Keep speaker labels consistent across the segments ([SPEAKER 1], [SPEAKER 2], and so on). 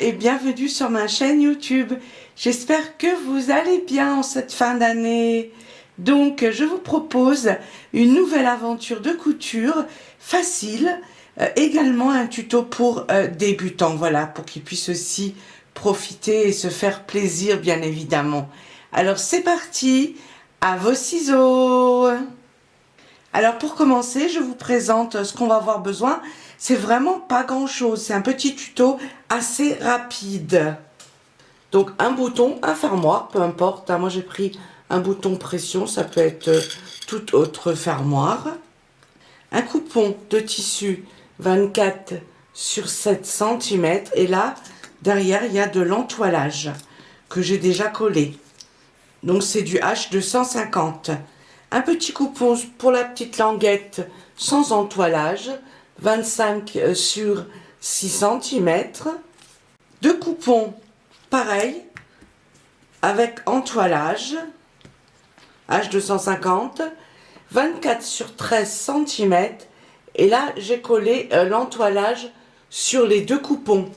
[SPEAKER 1] et bienvenue sur ma chaîne YouTube. J'espère que vous allez bien en cette fin d'année. Donc je vous propose une nouvelle aventure de couture facile, également un tuto pour débutants, voilà, pour qu'ils puissent aussi profiter et se faire plaisir bien évidemment. Alors c'est parti, à vos ciseaux. Alors pour commencer, je vous présente ce qu'on va avoir besoin. C'est vraiment pas grand chose, c'est un petit tuto assez rapide. Donc un bouton, un fermoir, peu importe, hein, moi j'ai pris un bouton pression, ça peut être tout autre fermoir. Un coupon de tissu 24 sur 7 cm et là, derrière, il y a de l'entoilage que j'ai déjà collé. Donc c'est du H250. Un petit coupon pour la petite languette sans entoilage, 25 sur 6 cm. Deux coupons, pareil, avec entoilage, H250, 24 sur 13 cm. Et là, j'ai collé l'entoilage sur les deux coupons.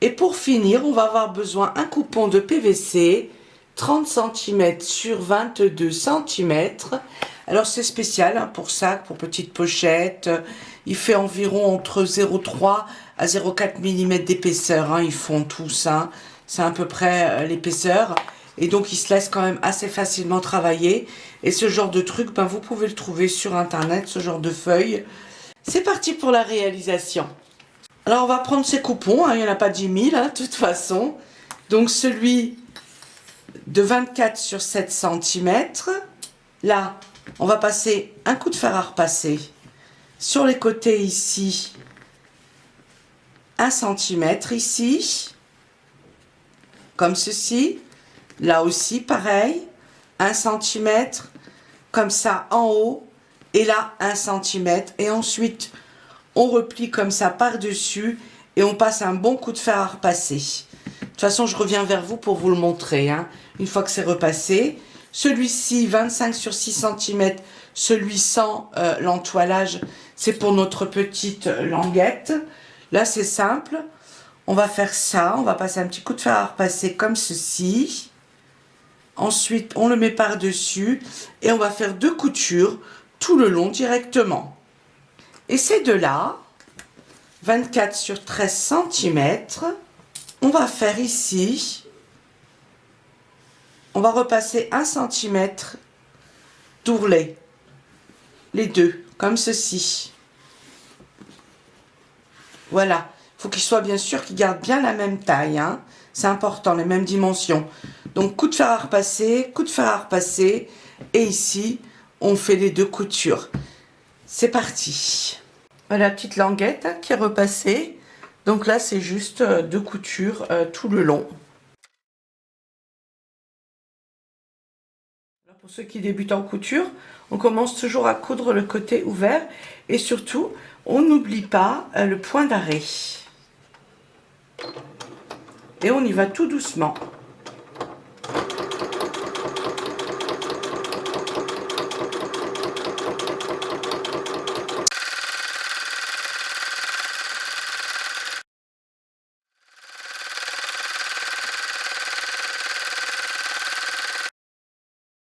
[SPEAKER 1] Et pour finir, on va avoir besoin d'un coupon de PVC, 30 cm sur 22 cm. Alors c'est spécial hein, pour sac, pour petite pochette. Il fait environ entre 0,3 à 0,4 mm d'épaisseur. Hein, ils font tous. Hein. C'est à peu près l'épaisseur. Et donc il se laisse quand même assez facilement travailler. Et ce genre de truc, ben, vous pouvez le trouver sur internet, ce genre de feuilles. C'est parti pour la réalisation. Alors on va prendre ces coupons, hein, il n'y en a pas 10 000 hein, de toute façon. Donc celui de 24 sur 7 cm. Là, on va passer un coup de fer à repasser. Sur les côtés ici, 1 cm ici, comme ceci. Là aussi, pareil, 1 cm, comme ça en haut, et là, 1 cm. Et ensuite, on replie comme ça par-dessus, et on passe un bon coup de fer à repasser. De toute façon, je reviens vers vous pour vous le montrer, hein, une fois que c'est repassé. Celui-ci, 25 sur 6 cm, celui sans l'entoilage, c'est pour notre petite languette. Là, c'est simple. On va faire ça. On va passer un petit coup de fer à repasser comme ceci. Ensuite, on le met par-dessus et on va faire 2 coutures tout le long directement. Et ces deux-là, 24 sur 13 cm, on va faire ici, on va repasser 1 cm d'ourlet, les deux, comme ceci. Voilà, il faut qu'ils soient bien sûr qu'ils gardent bien la même taille, hein. C'est important, les mêmes dimensions. Donc coup de fer à repasser, coup de fer à repasser, et ici, on fait les 2 coutures. C'est parti. Voilà la petite languette hein, qui est repassée. Donc là, c'est juste 2 coutures tout le long. Alors pour ceux qui débutent en couture, on commence toujours à coudre le côté ouvert. Et surtout, on n'oublie pas le point d'arrêt. Et on y va tout doucement.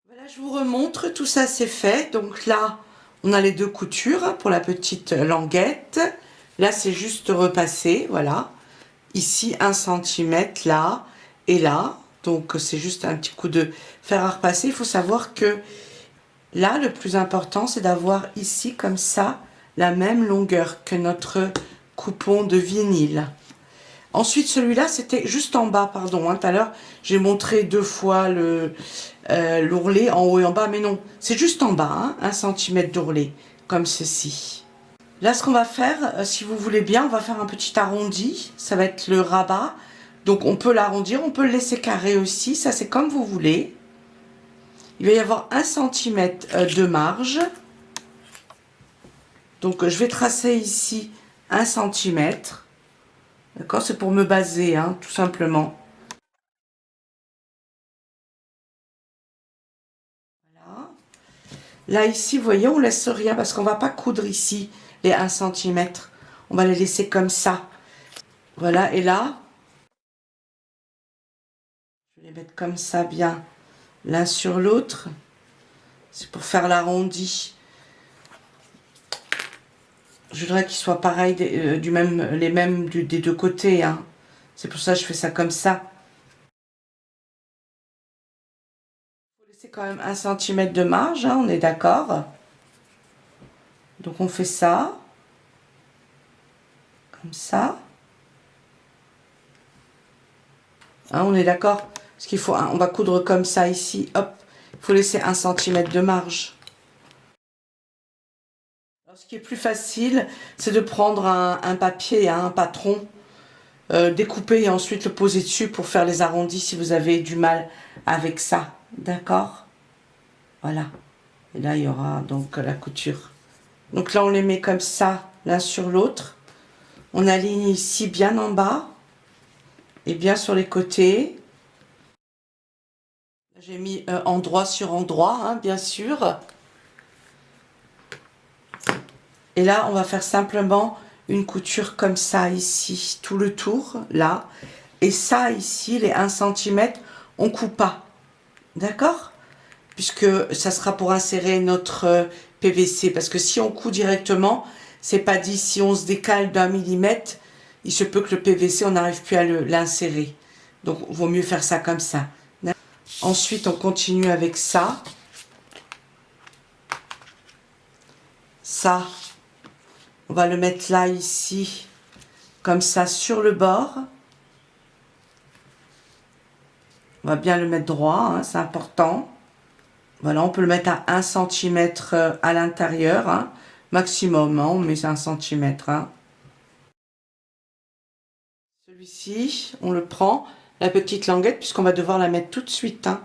[SPEAKER 1] Voilà, je vous remontre, tout ça c'est fait. Donc là, on a les 2 coutures pour la petite languette. Là, c'est juste repassé, voilà. Ici, 1 cm, là et là. Donc, c'est juste un petit coup de fer à repasser. Il faut savoir que là, le plus important, c'est d'avoir ici, comme ça, la même longueur que notre coupon de vinyle. Ensuite, celui-là, c'était juste en bas, pardon. Hein, tout à l'heure, j'ai montré 2 fois l'ourlet en haut et en bas, mais non, c'est juste en bas, hein, 1 cm d'ourlet, comme ceci. Là, ce qu'on va faire, si vous voulez bien, on va faire un petit arrondi. Ça va être le rabat. Donc, on peut l'arrondir, on peut le laisser carré aussi. Ça, c'est comme vous voulez. Il va y avoir 1 cm de marge. Donc, je vais tracer ici 1 cm. D'accord, c'est pour me baser, hein, tout simplement. Voilà. Là, ici, vous voyez, on laisse rien parce qu'on ne va pas coudre ici les 1 cm. On va les laisser comme ça. Voilà, et là, les mettre comme ça bien l'un sur l'autre. C'est pour faire l'arrondi. Je voudrais qu'ils soient pareils, les mêmes des deux côtés. Hein. C'est pour ça que je fais ça comme ça. Il faut laisser quand même 1 cm de marge, hein, on est d'accord. Donc on fait ça. Comme ça. Hein, on est d'accord. Parce qu'il faut, on va coudre comme ça ici. Hop. Il faut laisser 1 cm de marge. Alors, ce qui est plus facile, c'est de prendre un papier, hein, un patron, découper et ensuite le poser dessus pour faire les arrondis si vous avez du mal avec ça. D'accord? Voilà. Et là, il y aura donc la couture. Donc là, on les met comme ça, l'un sur l'autre. On aligne ici bien en bas et bien sur les côtés. J'ai mis endroit sur endroit, hein, bien sûr. Et là, on va faire simplement une couture comme ça ici, tout le tour, là. Et ça ici, les 1 cm, on coupe pas. D'accord? Puisque ça sera pour insérer notre PVC. Parce que si on coud directement, c'est pas dit. Si on se décale d'1 millimètre, il se peut que le PVC, on n'arrive plus à l'insérer. Donc, il vaut mieux faire ça comme ça. Ensuite, on continue avec ça. Ça, on va le mettre là, ici, comme ça, sur le bord. On va bien le mettre droit, hein, c'est important. Voilà, on peut le mettre à 1 cm à l'intérieur, hein, maximum, hein, on met 1 cm. Hein. Celui-ci, on le prend, la petite languette, puisqu'on va devoir la mettre tout de suite. Hein.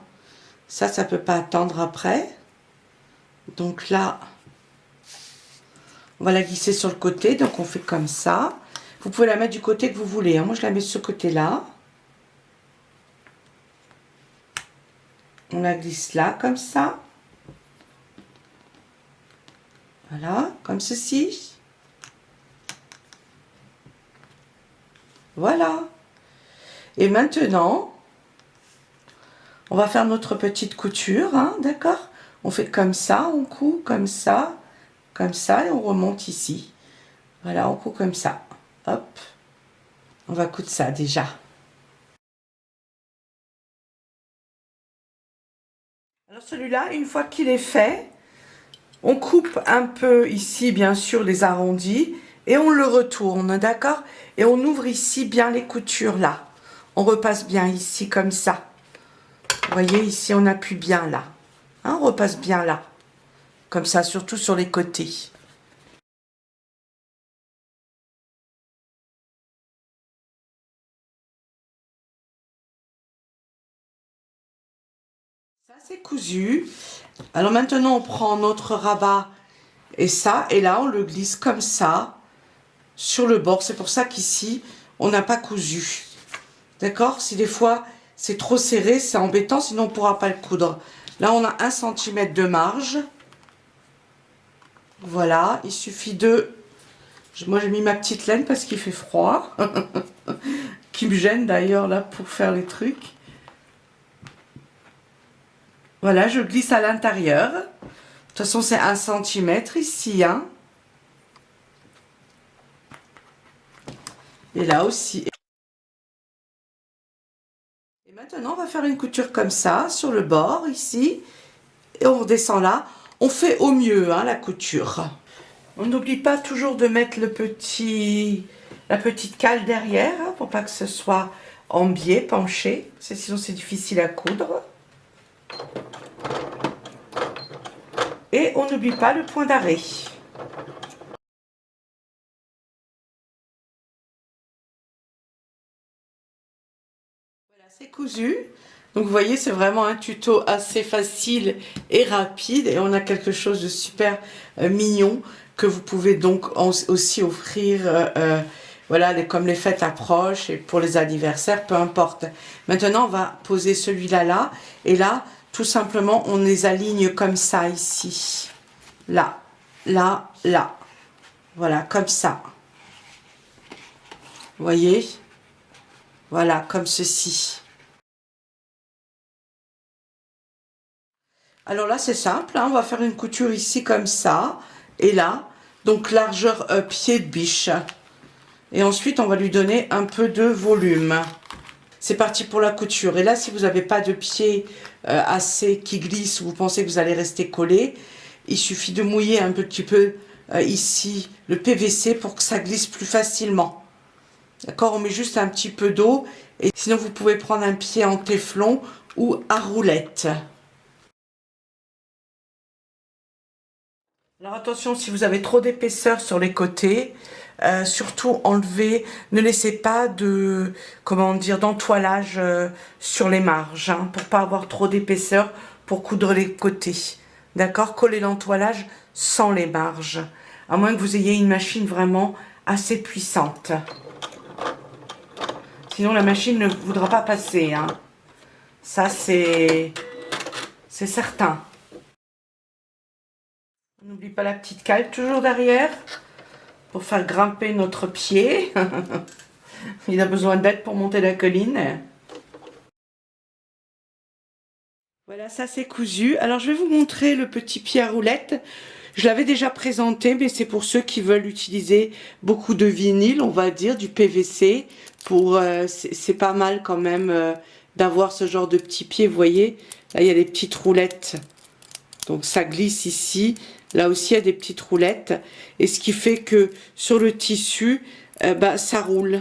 [SPEAKER 1] Ça peut pas attendre après. Donc là, on va la glisser sur le côté, donc on fait comme ça. Vous pouvez la mettre du côté que vous voulez. Hein. Moi, je la mets de ce côté-là. On la glisse là, comme ça. Voilà, comme ceci. Voilà. Et maintenant, on va faire notre petite couture, hein, d'accord? On fait comme ça, on coud comme ça, et on remonte ici. Voilà, on coud comme ça. Hop. On va coudre ça déjà. Alors celui-là, une fois qu'il est fait, on coupe un peu ici, bien sûr, les arrondis, et on le retourne, d'accord? Et on ouvre ici bien les coutures, là. On repasse bien ici, comme ça. Vous voyez, ici, on appuie bien, là. Hein, on repasse bien là. Comme ça, surtout sur les côtés. Ça, c'est cousu. Alors maintenant, on prend notre rabat et ça, et là, on le glisse comme ça sur le bord. C'est pour ça qu'ici, on n'a pas cousu. D'accord? Si des fois, c'est trop serré, c'est embêtant, sinon on ne pourra pas le coudre. Là, on a 1 cm de marge. Voilà, il suffit de... Moi, j'ai mis ma petite laine parce qu'il fait froid. Qui me gêne d'ailleurs, là, pour faire les trucs. Voilà, je glisse à l'intérieur. De toute façon, c'est 1 cm ici. Hein. Et là aussi. Et maintenant, on va faire une couture comme ça, sur le bord, ici. Et on redescend là. On fait au mieux, hein, la couture. On n'oublie pas toujours de mettre la petite cale derrière, hein, pour pas que ce soit en biais, penché. Sinon, c'est difficile à coudre. Et on n'oublie pas le point d'arrêt. Voilà, c'est cousu. Donc vous voyez, c'est vraiment un tuto assez facile et rapide. Et on a quelque chose de super mignon que vous pouvez donc aussi offrir, voilà, comme les fêtes approchent et pour les anniversaires, peu importe. Maintenant, on va poser celui-là là. Et là, tout simplement, on les aligne comme ça ici. Là, là, là. Voilà, comme ça. Vous voyez? Voilà, comme ceci. Alors là, c'est simple, hein, on va faire une couture ici comme ça, et là, donc largeur pied de biche. Et ensuite, on va lui donner un peu de volume. C'est parti pour la couture. Et là, si vous n'avez pas de pied assez qui glisse, ou vous pensez que vous allez rester collé, il suffit de mouiller un petit peu ici le PVC pour que ça glisse plus facilement. D'accord, on met juste un petit peu d'eau. Et sinon, vous pouvez prendre un pied en téflon ou à roulette. Alors attention, si vous avez trop d'épaisseur sur les côtés, surtout enlevez, ne laissez pas de, comment dire, d'entoilage sur les marges, hein, pour pas avoir trop d'épaisseur pour coudre les côtés. D'accord, collez l'entoilage sans les marges, à moins que vous ayez une machine vraiment assez puissante. Sinon la machine ne voudra pas passer, hein. Ça c'est certain. On n'oublie pas la petite cale toujours derrière pour faire grimper notre pied. Il a besoin d'aide pour monter la colline. Voilà, ça c'est cousu. Alors je vais vous montrer le petit pied à roulette. Je l'avais déjà présenté, mais c'est pour ceux qui veulent utiliser beaucoup de vinyle, on va dire, du PVC. C'est pas mal quand même d'avoir ce genre de petit pied, vous voyez. Là, il y a des petites roulettes. Donc ça glisse ici. Là aussi, il y a des petites roulettes. Et ce qui fait que sur le tissu, ça roule.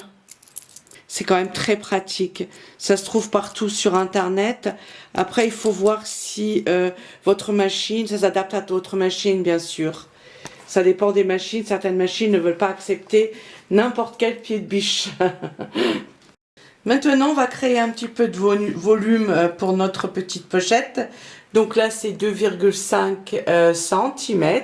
[SPEAKER 1] C'est quand même très pratique. Ça se trouve partout sur Internet. Après, il faut voir si votre machine, ça s'adapte à votre machine, bien sûr. Ça dépend des machines. Certaines machines ne veulent pas accepter n'importe quel pied de biche. Maintenant, on va créer un petit peu de volume pour notre petite pochette. Donc là, c'est 2,5 cm.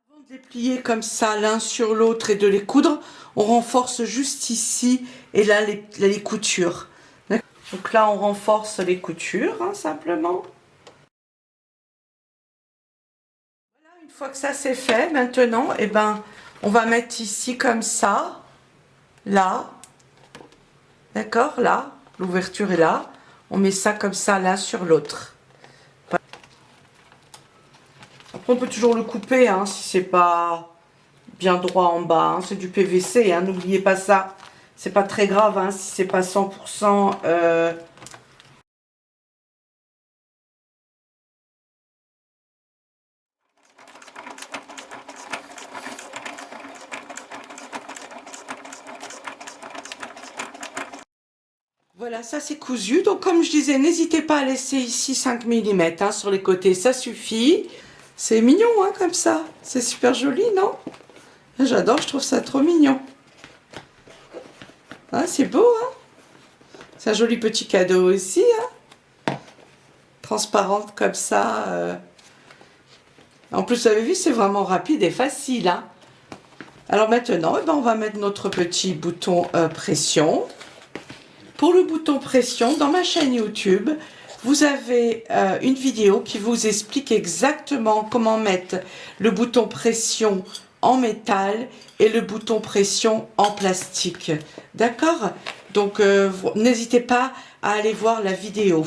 [SPEAKER 1] Avant de les plier comme ça, l'un sur l'autre et de les coudre, on renforce juste ici et là les coutures. Donc là, on renforce les coutures, hein, simplement. Voilà, une fois que ça c'est fait, maintenant, on va mettre ici comme ça, là, d'accord, là, l'ouverture est là, on met ça comme ça l'un sur l'autre. Après on peut toujours le couper, hein, si c'est pas bien droit en bas, hein, c'est du PVC, hein, n'oubliez pas ça, c'est pas très grave, hein, si c'est pas 100%... Voilà, ça c'est cousu. Donc comme je disais, n'hésitez pas à laisser ici 5 mm hein, sur les côtés, ça suffit. C'est mignon hein, comme ça. C'est super joli, non? J'adore, je trouve ça trop mignon. Hein, c'est beau, hein? C'est un joli petit cadeau aussi. Hein, transparente comme ça. En plus, vous avez vu, c'est vraiment rapide et facile. Hein. Alors maintenant, on va mettre notre petit bouton pression. Pour le bouton pression, dans ma chaîne YouTube, vous avez une vidéo qui vous explique exactement comment mettre le bouton pression en métal et le bouton pression en plastique. D'accord? Donc, n'hésitez pas à aller voir la vidéo.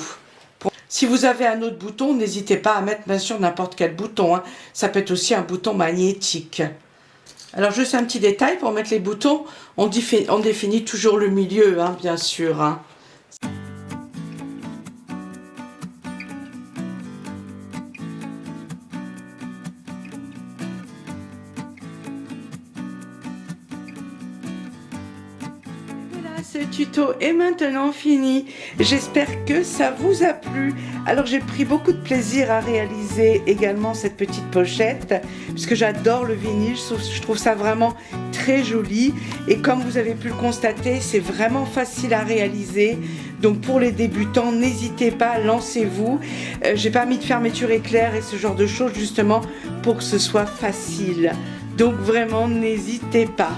[SPEAKER 1] Si vous avez un autre bouton, n'hésitez pas à mettre bien sûr n'importe quel bouton. Hein. Ça peut être aussi un bouton magnétique. Alors, juste un petit détail, pour mettre les boutons, on définit toujours le milieu, hein, bien sûr. Hein. Ce tuto est maintenant fini. J'espère que ça vous a plu. Alors j'ai pris beaucoup de plaisir à réaliser également cette petite pochette puisque j'adore le vinyle. Je trouve ça vraiment très joli et comme vous avez pu le constater, c'est vraiment facile à réaliser. Donc pour les débutants, n'hésitez pas, lancez-vous. J'ai pas mis de fermeture éclair et ce genre de choses justement pour que ce soit facile. Donc vraiment, n'hésitez pas.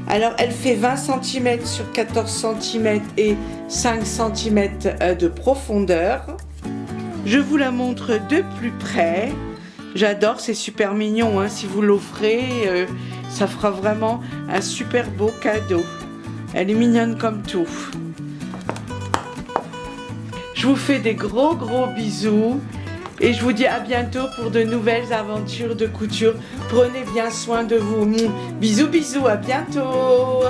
[SPEAKER 1] Alors, elle fait 20 cm sur 14 cm et 5 cm de profondeur. Je vous la montre de plus près. J'adore, c'est super mignon, hein. Si vous l'offrez, ça fera vraiment un super beau cadeau. Elle est mignonne comme tout. Je vous fais des gros bisous et je vous dis à bientôt pour de nouvelles aventures de couture. Prenez bien soin de vous. Bisous, à bientôt.